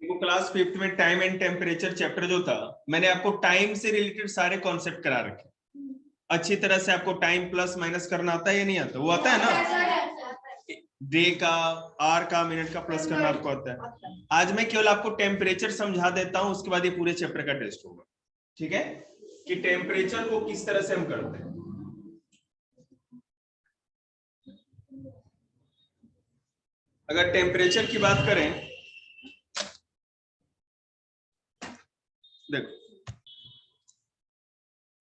देखो class 5th में time and temperature chapter जो था, मैंने आपको टाइम से रिलेटेड सारे कॉन्सेप्ट करा रखे। अच्छी तरह से आपको टाइम प्लस माइनस करना आता है या नहीं आता? वो आता है ना, डे का, आर का, मिनट का प्लस करना आपको आता है। आज मैं केवल आपको टेम्परेचर समझा देता हूं, उसके बाद ये पूरे चैप्टर का टेस्ट होगा। ठीक है, कि टेम्परेचर को किस तरह से हम करते हैं। अगर टेम्परेचर की बात करें, देखो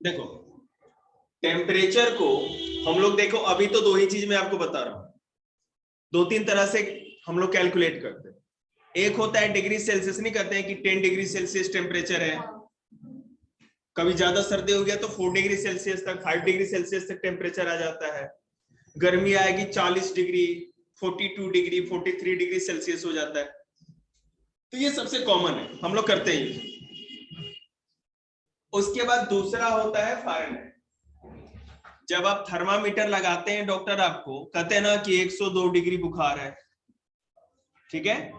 देखो टेम्परेचर को हम लोग, देखो अभी तो दो ही चीज मैं आपको बता रहा हूं, दो तीन तरह से हम लोग कैलकुलेट करते हैं। एक होता है डिग्री सेल्सियस, नहीं करते हैं कि 10 डिग्री सेल्सियस टेम्परेचर है, कभी ज्यादा सर्दी हो गया तो 4 डिग्री सेल्सियस तक, 5 डिग्री सेल्सियस तक टेम्परेचर आ जाता है। गर्मी आएगी 40 डिग्री, 42 डिग्री, 43 डिग्री सेल्सियस हो जाता है। तो ये सबसे कॉमन है, हम लोग करते हैं। उसके बाद दूसरा होता है फ़ारेनहाइट। जब आप थर्मामीटर लगाते हैं, डॉक्टर आपको कहते हैं ना कि 102 डिग्री बुखार है, ठीक है,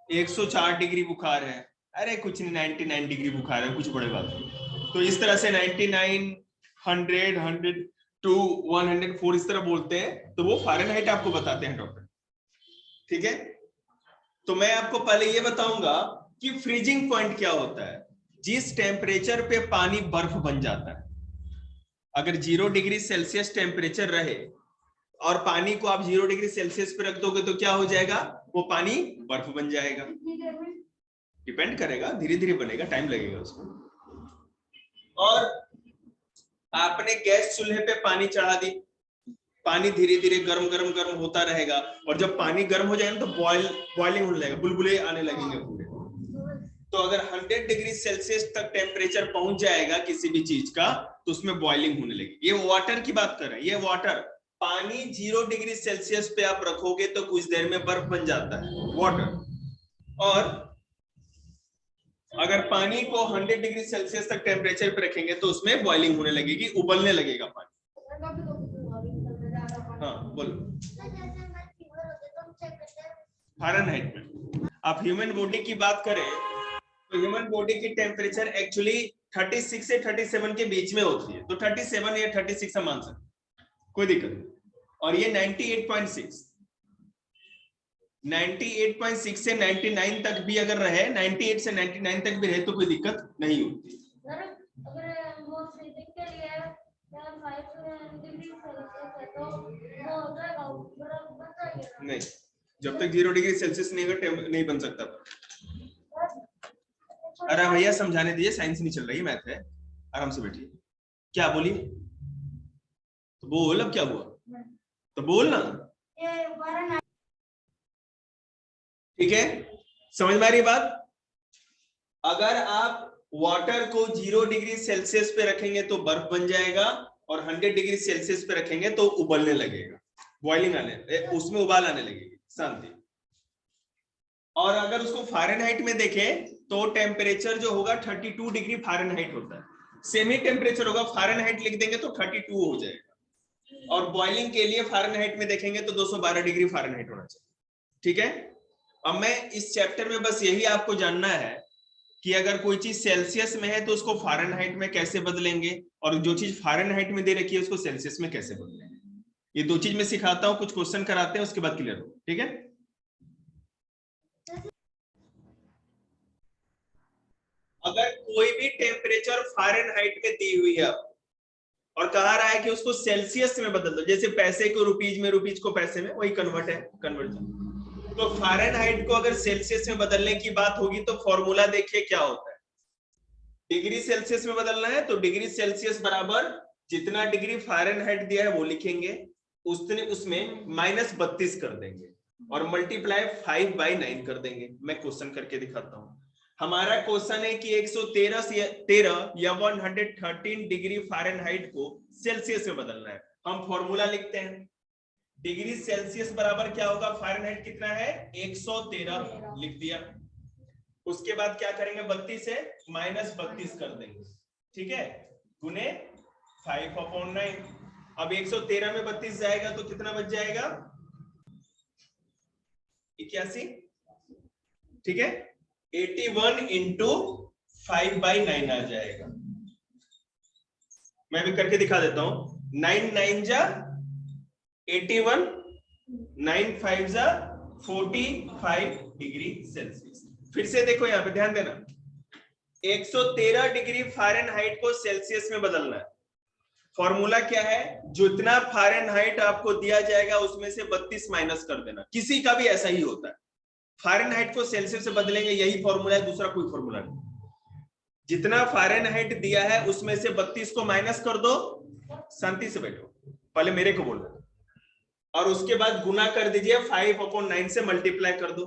104 डिग्री बुखार है, अरे कुछ नहीं 99 डिग्री बुखार है, कुछ बड़े बात नहीं। तो इस तरह से 99, 100, 102, 104 इस तरह बोलते हैं, तो वो फ़ारेनहाइट आपको बताते हैं डॉक्टर। ठीक है, तो मैं आपको पहले ये बताऊंगा कि फ्रीजिंग पॉइंट क्या होता है, जिस टेम्परेचर पे पानी बर्फ बन जाता है। अगर 0 डिग्री सेल्सियस टेम्परेचर रहे और पानी को आप 0 डिग्री सेल्सियस पे रख दोगे तो क्या हो जाएगा, वो पानी बर्फ बन जाएगा। डिपेंड करेगा, धीरे धीरे बनेगा, टाइम लगेगा उसको। और आपने गैस चूल्हे पे पानी चढ़ा दी, पानी धीरे धीरे गर्म गर्म गर्म होता रहेगा, और जब पानी गर्म हो जाएगा तो बॉइलिंग होने लगेगा, बुलबुले आने लगेंगे पूरे। तो अगर 100 डिग्री सेल्सियस तक टेम्परेचर पहुंच जाएगा किसी भी चीज का, तो उसमें बॉइलिंग होने लगेगी। ये वाटर की बात कर रहे हैं, ये वाटर, पानी 0 डिग्री सेल्सियस पे आप रखोगे तो कुछ देर में बर्फ बन जाता है, वाटर। और अगर पानी को 100 डिग्री सेल्सियस तक टेम्परेचर पे रखेंगे तो उसमें बॉइलिंग होने लगेगी, उबलने लगेगा पानी। हाँ बोलो। फ़ारेनहाइट में आप ह्यूमन बॉडी की बात करें तो ह्यूमन बॉडी की टेम्परेचर एक्चुअली 36 से 37 के बीच में होती है, तो 37 या 36 हम मान सकते, कोई दिक्कत नहीं। और ये 98.6 से 99 तक भी अगर रहे, 98 से 99 तक भी रहे तो कोई दिक्कत नहीं होती। नहीं, जब तक 0 डिग्री सेल्सियस नहीं बन सकता। अरे भैया समझाने दीजिए, साइंस नहीं चल रही, मैथ है, आराम से बैठिए। क्या बोली? तो बोल, अब क्या हुआ तो बोल ना। ठीक है, समझ में आ रही बात? अगर आप वाटर को 0 डिग्री सेल्सियस पे रखेंगे तो बर्फ बन जाएगा, और 100 डिग्री सेल्सियस पे रखेंगे तो उबलने लगेगा, बॉइलिंग उसमें उबाल आने लगेगी, शांति। और अगर उसको फ़ारेनहाइट में देखें तो टेम्परेचर जो होगा 32 डिग्री फ़ारेनहाइट होता है। सेमी टेम्परेचर होगा, फ़ारेनहाइट लिख देंगे तो 32 हो जाएगा। और बॉइलिंग के लिए फ़ारेनहाइट में देखेंगे तो 212 डिग्री फ़ारेनहाइट होना चाहिए। ठीक है, अब मैं इस चैप्टर में बस यही आपको जानना है कि अगर कोई चीज सेल्सियस में है तो उसको फ़ारेनहाइट में कैसे बदलेंगे, और जो चीज फ़ारेनहाइट में दे रखी है उसको सेल्सियस में कैसे बदलेंगे। ये दो चीज मैं सिखाता हूं, कुछ क्वेश्चन कराते हैं, उसके बाद क्लियर हो। ठीक है, अगर कोई भी टेम्परेचर फ़ारेनहाइट में दी हुई है और कहा रहा है कि उसको सेल्सियस में बदल दो, जैसे पैसे को रुपीज में, रुपीज को पैसे में, वही कन्वर्ट है, कन्वर्जन। तो फ़ारेनहाइट को अगर सेल्सियस में बदलने की बात होगी तो फॉर्मूला देखिए क्या होता है। डिग्री सेल्सियस में बदलना है तो डिग्री सेल्सियस बराबर जितना डिग्री फ़ारेनहाइट दिया है वो लिखेंगे, उसमें -32 कर देंगे और मल्टीप्लाई 5/9 कर देंगे। मैं क्वेश्चन करके दिखाता हूं। हमारा क्वेश्चन है कि 113 या 113 डिग्री फ़ारेनहाइट को सेल्सियस में बदलना है। हम फॉर्मूला लिखते हैं, डिग्री सेल्सियस बराबर क्या होगा, फ़ारेनहाइट कितना है 113 लिख दिया। उसके बाद क्या करेंगे, 32 से -32 कर देंगे, ठीक है, गुने 5/9। अब 113 में 32 जाएगा तो कितना बच जाएगा, 81। ठीक है, 81 इंटू 5/9 आ जाएगा। मैं भी करके दिखा देता हूं। 9 9 जा 81, 9 5 जा 45 डिग्री सेल्सियस। फिर से देखो यहां पे ध्यान देना, 113 डिग्री फ़ारेनहाइट को सेल्सियस में बदलना है। फॉर्मूला क्या है, जितना फ़ारेनहाइट आपको दिया जाएगा उसमें से 32 माइनस कर देना। किसी का भी ऐसा ही होता है, फ़ारेनहाइट को सेल्सियस से बदलेंगे, यही फॉर्मूला है, दूसरा कोई फॉर्मूला नहीं। जितना फ़ारेनहाइट दिया है उसमें से 32 को माइनस कर दो। शांति से बैठो, पहले मेरे को बोलना, और उसके बाद गुना कर दीजिए, 5/9 से मल्टीप्लाई कर दो।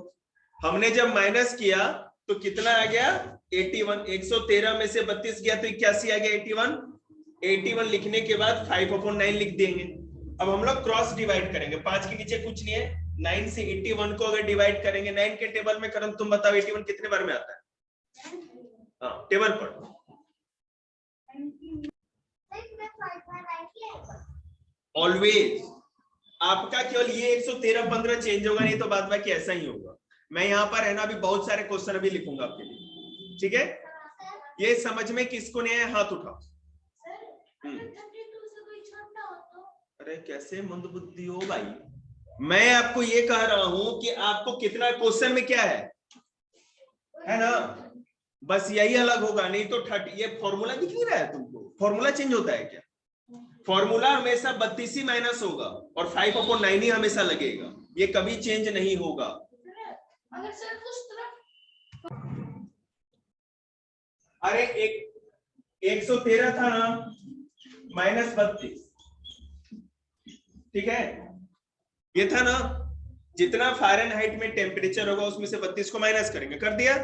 हमने जब माइनस किया तो कितना आ गया, 81। 113 में से 32 गया तो 81 आ गया। 81 81 लिखने के बाद 5/9 लिख देंगे। अब हम लोग क्रॉस डिवाइड करेंगे, 5 के नीचे कुछ नहीं है। 9 से 81 को अगर डिवाइड करेंगे, 9 के टेबल में करें, तुम बताओ 81 कितने बार में आता है? हाँ, टेबल पर ऑलवेज आपका केवल ये 113 15 चेंज होगा, नहीं तो बाद बाकी ऐसा ही होगा। मैं यहाँ पर है ना अभी बहुत सारे क्वेश्चन अभी लिखूंगा आपके लिए, ठीक है? ये समझ में किसको नहीं है हाथ उठाओ। अरे कैसे मंदबुद्धि हो भाई, मैं आपको ये कह रहा हूं कि आपको कितना क्वेश्चन में क्या है ना, बस यही अलग होगा, नहीं तो 30। ये फॉर्मूला दिख नहीं रहा है तुमको? फॉर्मूला चेंज होता है क्या? फॉर्मूला हमेशा 32 ही माइनस होगा और 5/9 ही हमेशा लगेगा, ये कभी चेंज नहीं होगा। अरे 113 था ना, -32, ठीक है? ये था ना, जितना फ़ारेनहाइट में टेम्परेचर होगा उसमें से 32 को माइनस करेंगे, कर दिया।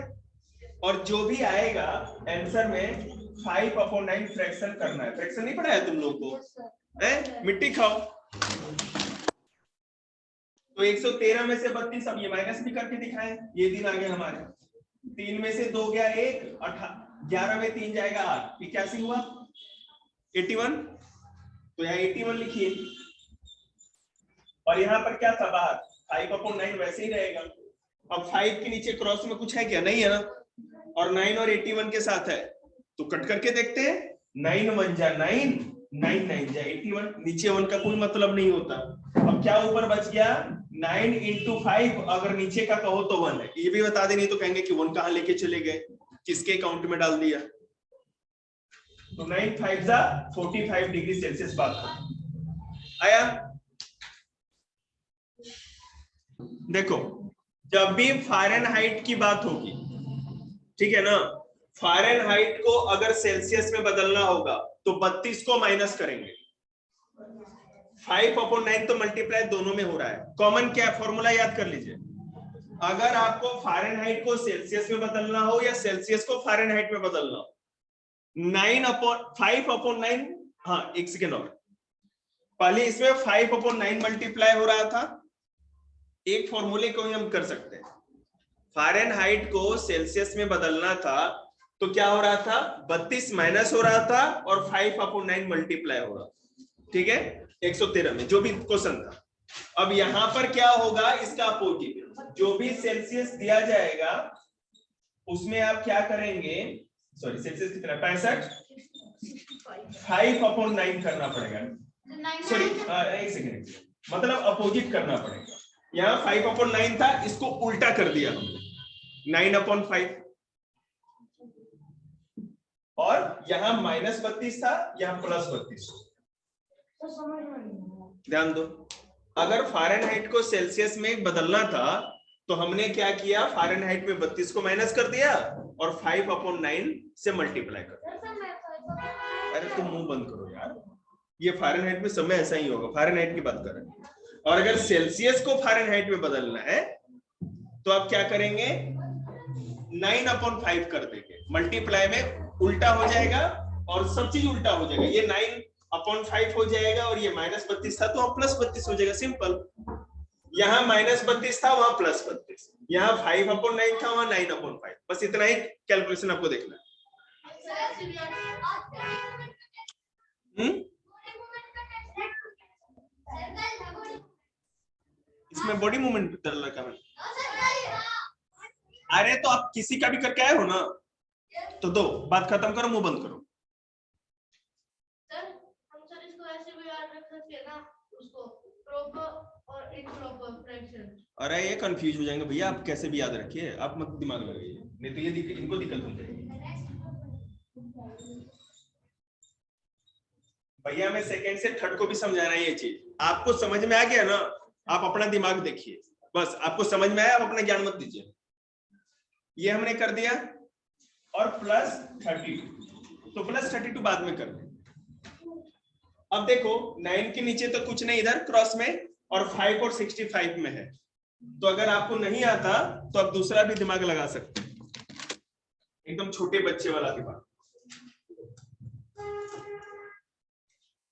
और जो भी आएगा आंसर में 5/9 फ्रैक्शन करना है। फ्रैक्शन नहीं पढ़ा है तुम लोग को? मिट्टी खाओ। तो 113 में से 32, अब ये माइनस भी करके दिखाएं। ये दिन आ गया हमारे, 3 में से 2 गया 1, 11 में 3 जाएगा 8, 81 हुआ 81। तो यहाँ 81 लिखिए, और यहाँ पर क्या था बाहर, 5/9 वैसे ही रहेगा। अब 5 के नीचे क्रॉस में कुछ है क्या? नहीं है ना, और 9 और 81 के साथ है, तो कट करके देखते हैं। 9 1 जा 9, 9 9 जा 81, नीचे 1 का कोई मतलब नहीं होता। अब क्या ऊपर बच गया, 9 into 5, अगर नीचे का कहो तो 1 है। ये भी बता दे, नहीं तो कहेंगे कि 1 कहां लेके चले गए, किसके अकाउंट में डाल दिया। तो 9 5 जा 45 डिग्री सेल्सियस बात आया। देखो, जब भी फ़ारेनहाइट की बात होगी, ठीक है ना, फ़ारेनहाइट को अगर सेल्सियस में बदलना होगा तो 32 को माइनस करेंगे, 5/9 तो मल्टीप्लाई दोनों में हो रहा है। कॉमन क्या है, फॉर्मूला याद कर लीजिए। अगर आपको फ़ारेनहाइट को सेल्सियस में बदलना हो या सेल्सियस को फ़ारेनहाइट में बदलना हो, 5/9, हाँ एक सेकेंड और, पहले इसमें 5/9 मल्टीप्लाई हो रहा था। एक फॉर्मूले को ही हम कर सकते हैं, फ़ारेनहाइट को सेल्सियस में बदलना था तो क्या हो रहा था, 32 माइनस हो रहा था और 5/9 मल्टीप्लाई हो रहा था, ठीक है? 113 में जो भी क्वेश्चन था। अब यहां पर क्या होगा, इसका अपोजिट, जो भी सेल्सियस दिया जाएगा उसमें आप क्या करेंगे, सॉरी सेल्सियस कितना 65, 5/9 करना पड़ेगा। सॉरी एक सेकेंड, मतलब अपोजिट करना पड़ेगा। यहाँ 5/9 था, इसको उल्टा कर दिया हमने, 9/5, और यहाँ -32 था, यहाँ +32। ध्यान दो, अगर फ़ारेनहाइट को सेल्सियस में बदलना था तो हमने क्या किया, फ़ारेनहाइट में 32 को माइनस कर दिया और 5/9 से मल्टीप्लाई कर दिया। अरे तुम मुंह बंद करो यार, ये फ़ारेनहाइट में समय ऐसा ही होगा, फ़ारेनहाइट की बात कर रहे हैं। और अगर सेल्सियस को फ़ारेनहाइट में बदलना है तो आप क्या करेंगे, 9/5 कर देंगे, मल्टीप्लाई में उल्टा हो जाएगा और सब चीज उल्टा हो जाएगा। ये 9/5 हो जाएगा और ये -32 था तो +32 हो जाएगा, सिंपल। यहाँ -32 था, वहां +32, यहाँ 5/9 था, वहां 9/5, बस इतना ही कैलकुलेशन आपको देखना है। इसमें बॉडी मूवमेंट डर लगा है। अरे तो आप किसी का भी करके आए हो ना, तो दो, बात खत्म करो, मुंह बंद करो। सर हम सर इसको ऐसे भी याद रख सकते हैं ना, उसको प्रॉपर और इम्प्रॉपर फ्रैक्शन। अरे ये कंफ्यूज हो जाएंगे भैया, आप कैसे भी याद रखिए, आप मत दिमाग लगाइए, नहीं तो ये इनको दिक्कत हो जाएगी। भैया मैं सेकंड से थर्ड को भी समझाना है ये चीज, आपको समझ में आ गया ना, आप अपना दिमाग देखिए, बस आपको समझ में आया, आप अपना ज्ञान मत दीजिए। ये हमने कर दिया, और प्लस 32, तो प्लस 32 बाद में कर दें। अब देखो 9 के नीचे तो कुछ नहीं इधर क्रॉस में, और 5 और 65 में है, तो अगर आपको नहीं आता तो आप दूसरा भी दिमाग लगा सकते हैं, एकदम छोटे बच्चे वाला दिमाग।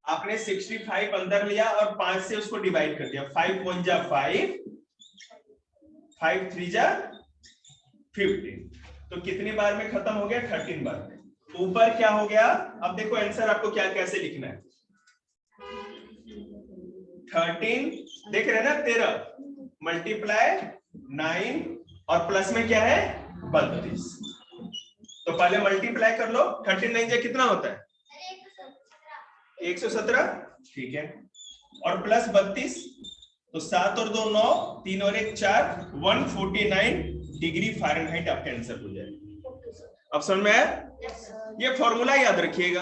आपने 65 अंदर लिया और 5 से उसको डिवाइड कर दिया, 5 1 जा 5, 5 3 जा 15, तो कितनी बार में खत्म हो गया? 13 बार में। ऊपर क्या हो गया? अब देखो आंसर आपको क्या कैसे लिखना है। 13 देख रहे हैं ना, 13 मल्टीप्लाई 9 और प्लस में क्या है? 32। तो पहले मल्टीप्लाई कर लो, 39 जा कितना होता है? 117, ठीक है, और प्लस 32, तो 7 और 2 9, 3 और 1 4, 149 डिग्री फ़ारेनहाइट आपका आंसर हो जाएगा। अब समझ में आया? ये फॉर्मूला याद रखिएगा।